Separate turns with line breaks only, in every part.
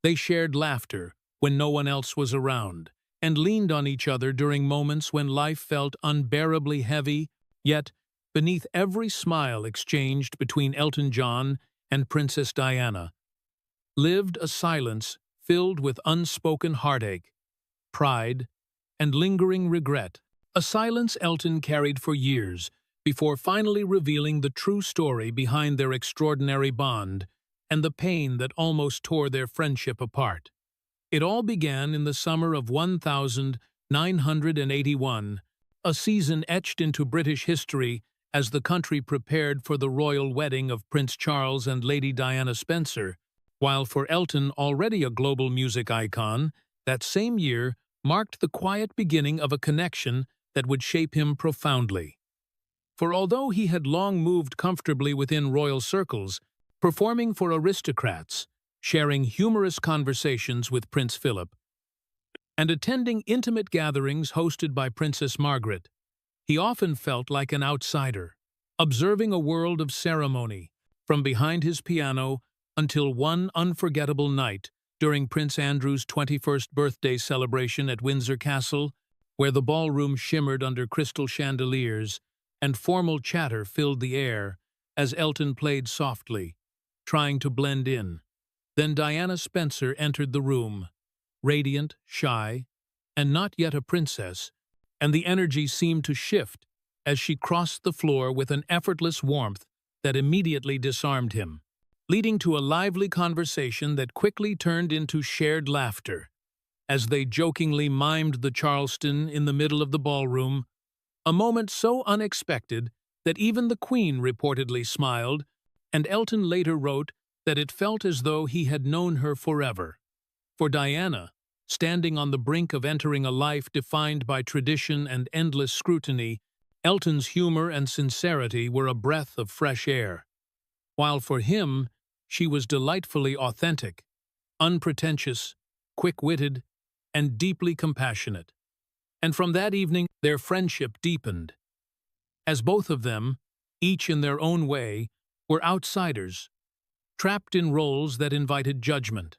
They shared laughter when no one else was around, and leaned on each other during moments when life felt unbearably heavy. Yet, beneath every smile exchanged between Elton John and Princess Diana, lived a silence filled with unspoken heartache, pride, and lingering regret. A silence Elton carried for years, before finally revealing the true story behind their extraordinary bond and the pain that almost tore their friendship apart. It all began in the summer of 1981, a season etched into British history as the country prepared for the royal wedding of Prince Charles and Lady Diana Spencer. While for Elton, already a global music icon, that same year marked the quiet beginning of a connection that would shape him profoundly. For although he had long moved comfortably within royal circles, performing for aristocrats, sharing humorous conversations with Prince Philip, and attending intimate gatherings hosted by Princess Margaret, he often felt like an outsider, observing a world of ceremony from behind his piano until one unforgettable night during Prince Andrew's 21st birthday celebration at Windsor Castle, where the ballroom shimmered under crystal chandeliers and formal chatter filled the air as Elton played softly, trying to blend in. Then Diana Spencer entered the room, radiant, shy, and not yet a princess, and the energy seemed to shift as she crossed the floor with an effortless warmth that immediately disarmed him, leading to a lively conversation that quickly turned into shared laughter. As they jokingly mimed the Charleston in the middle of the ballroom, a moment so unexpected that even the Queen reportedly smiled, and Elton later wrote that it felt as though he had known her forever. For Diana, standing on the brink of entering a life defined by tradition and endless scrutiny, Elton's humor and sincerity were a breath of fresh air, while for him, she was delightfully authentic, unpretentious, quick-witted, and deeply compassionate. And from that evening, their friendship deepened, as both of them, each in their own way, were outsiders, trapped in roles that invited judgment.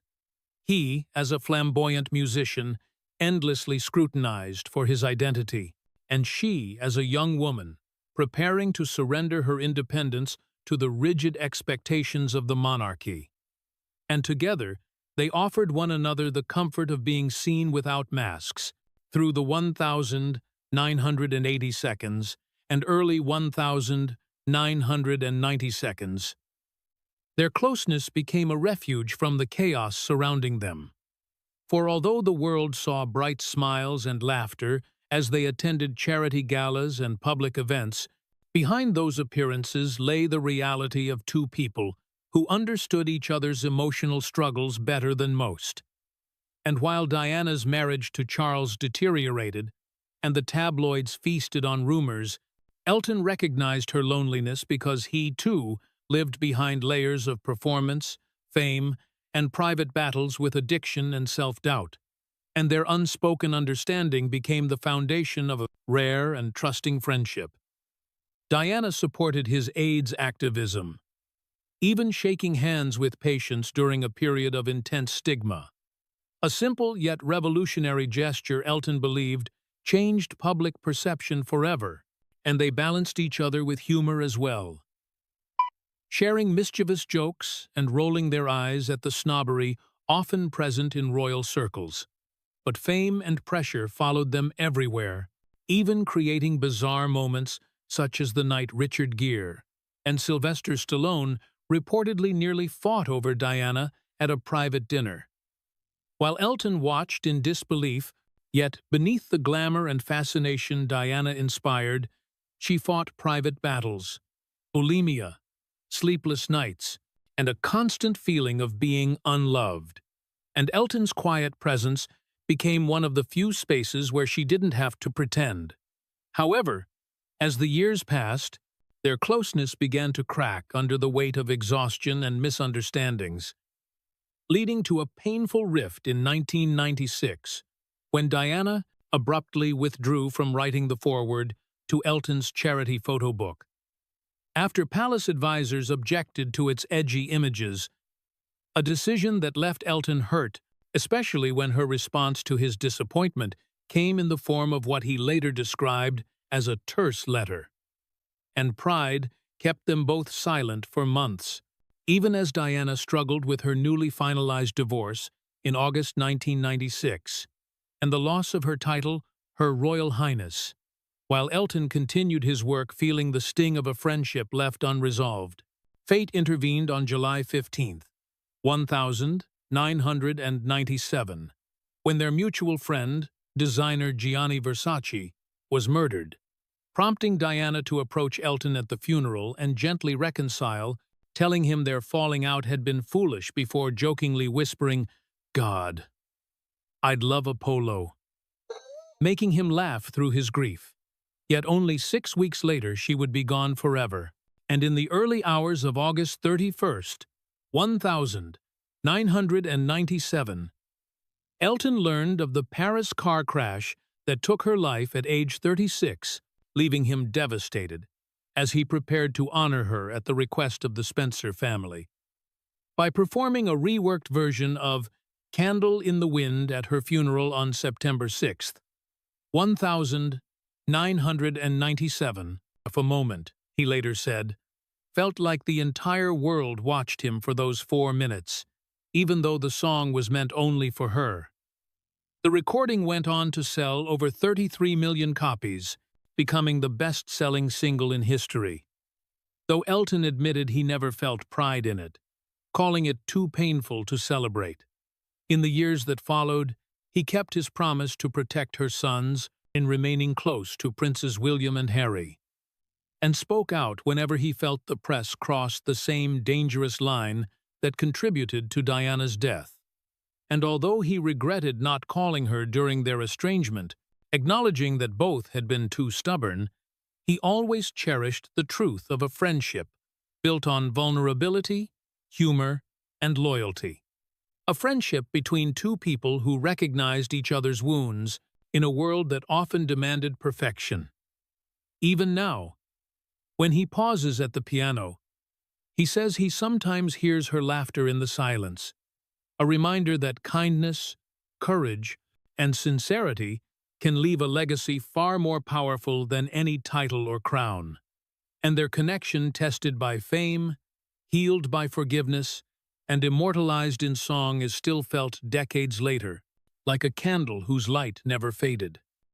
He, as a flamboyant musician, endlessly scrutinized for his identity, and she, as a young woman, preparing to surrender her independence to the rigid expectations of the monarchy. And together, they offered one another the comfort of being seen without masks, through the 1,980 seconds and early 1,990 seconds. Their closeness became a refuge from the chaos surrounding them. For although the world saw bright smiles and laughter as they attended charity galas and public events, behind those appearances lay the reality of two people who understood each other's emotional struggles better than most. And while Diana's marriage to Charles deteriorated, and the tabloids feasted on rumors, Elton recognized her loneliness because he, too, lived behind layers of performance, fame, and private battles with addiction and self-doubt. And their unspoken understanding became the foundation of a rare and trusting friendship. Diana supported his AIDS activism, even shaking hands with patients during a period of intense stigma. A simple yet revolutionary gesture, Elton believed, changed public perception forever, and they balanced each other with humor as well, sharing mischievous jokes and rolling their eyes at the snobbery often present in royal circles. But fame and pressure followed them everywhere, even creating bizarre moments such as the night Richard Gere and Sylvester Stallone reportedly nearly fought over Diana at a private dinner. While Elton watched in disbelief, yet beneath the glamour and fascination Diana inspired, she fought private battles, bulimia, sleepless nights, and a constant feeling of being unloved. And Elton's quiet presence became one of the few spaces where she didn't have to pretend. However, as the years passed, their closeness began to crack under the weight of exhaustion and misunderstandings, leading to a painful rift in 1996, when Diana abruptly withdrew from writing the foreword to Elton's charity photo book. After palace advisors objected to its edgy images, a decision that left Elton hurt, especially when her response to his disappointment came in the form of what he later described as a terse letter. And pride kept them both silent for months, even as Diana struggled with her newly finalized divorce in August 1996, and the loss of her title, Her Royal Highness, while Elton continued his work feeling the sting of a friendship left unresolved. Fate intervened on July 15, 1997, when their mutual friend, designer Gianni Versace, was murdered, prompting Diana to approach Elton at the funeral and gently reconcile, telling him their falling out had been foolish before jokingly whispering, "God, I'd love a polo," making him laugh through his grief. Yet only 6 weeks later she would be gone forever, and in the early hours of August 31st, 1997, Elton learned of the Paris car crash that took her life at age 36, leaving him devastated, as he prepared to honor her at the request of the Spencer family. By performing a reworked version of Candle in the Wind at her funeral on September 6, 1997, "If a moment," he later said, "felt like the entire world watched him for those 4 minutes, even though the song was meant only for her." The recording went on to sell over 33 million copies, becoming the best-selling single in history, though Elton admitted he never felt pride in it, calling it too painful to celebrate. In the years that followed, he kept his promise to protect her sons in remaining close to Princes William and Harry, and spoke out whenever he felt the press crossed the same dangerous line that contributed to Diana's death. And although he regretted not calling her during their estrangement, acknowledging that both had been too stubborn, he always cherished the truth of a friendship built on vulnerability, humor, and loyalty. A friendship between two people who recognized each other's wounds in a world that often demanded perfection. Even now, when he pauses at the piano, he says he sometimes hears her laughter in the silence, a reminder that kindness, courage, and sincerity can leave a legacy far more powerful than any title or crown. And their connection, tested by fame, healed by forgiveness, and immortalized in song, is still felt decades later, like a candle whose light never faded.